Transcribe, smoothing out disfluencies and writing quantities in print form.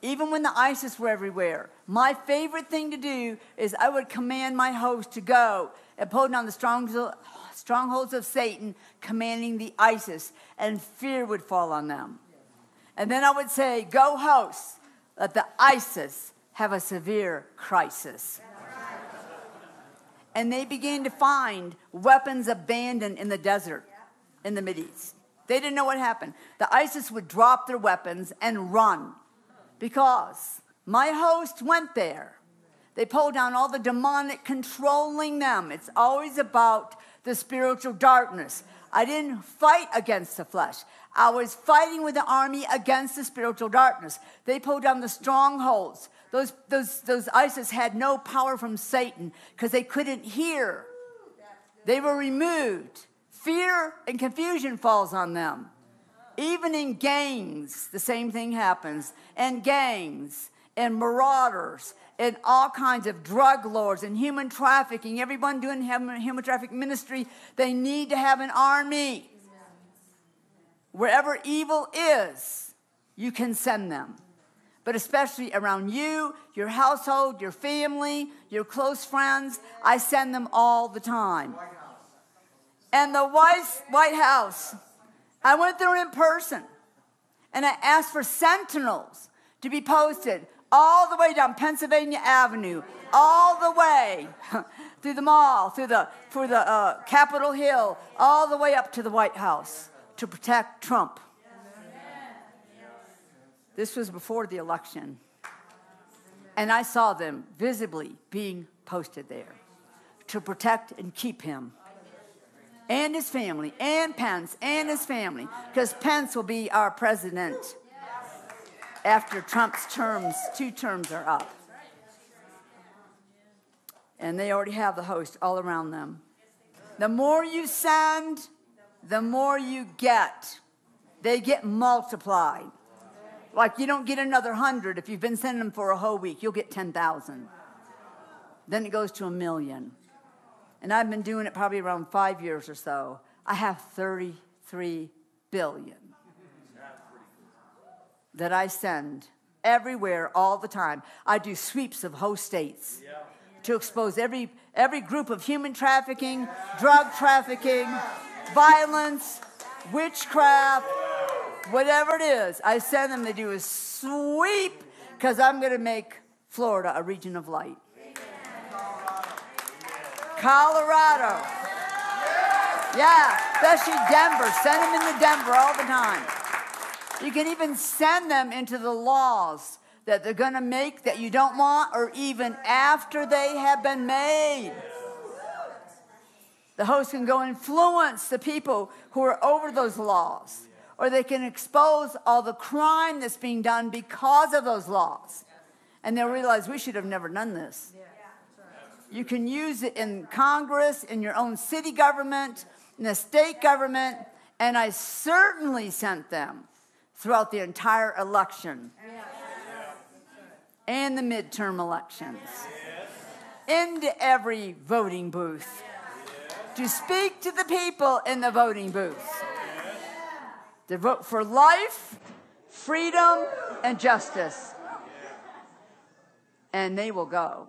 Even when the ISIS were everywhere, my favorite thing to do is I would command my host to go and pull down the strongholds of Satan, commanding the ISIS, and fear would fall on them. And then I would say, go host, let the ISIS have a severe crisis. And they began to find weapons abandoned in the desert in the Mideast. They didn't know what happened. The ISIS would drop their weapons and run because my host went there. They pulled down all the demonic controlling them. It's always about the spiritual darkness. I didn't fight against the flesh. I was fighting with the army against the spiritual darkness. They pulled down the strongholds. Those ISIS had no power from Satan because they couldn't hear. They were removed. Fear and confusion falls on them. Even in gangs, the same thing happens. And gangs and marauders and all kinds of drug lords and human trafficking. Everyone doing human trafficking ministry, they need to have an army. Wherever evil is, you can send them. But especially around you, your household, your family, your close friends, I send them all the time. And the White House, I went there in person, and I asked for sentinels to be posted all the way down Pennsylvania Avenue, all the way through the mall, through the Capitol Hill, all the way up to the White House to protect Trump. This was before the election. And I saw them visibly being posted there to protect and keep him and his family, and Pence and his family, because Pence will be our president after Trump's 2 terms are up. And they already have the host all around them. The more you send, the more you get. They get multiplied. Like you don't get another 100 if you've been sending them for a whole week. You'll get 10,000. Then it goes to 1 million. And I've been doing it probably around 5 years or so. I have 33 billion that I send everywhere all the time. I do sweeps of host states to expose every group of human trafficking, drug trafficking, violence, witchcraft, whatever it is. I send them to do a sweep because I'm going to make Florida a region of light. Colorado. Yeah, especially Denver. Send them into Denver all the time. You can even send them into the laws that they're going to make that you don't want, or even after they have been made. The host can go influence the people who are over those laws, or they can expose all the crime that's being done because of those laws. And they'll realize we should have never done this. You can use it in Congress, in your own city government, in the state government, and I certainly sent them throughout the entire election and the midterm elections into every voting booth to speak to the people in the voting booth to vote for life, freedom, and justice. And they will go.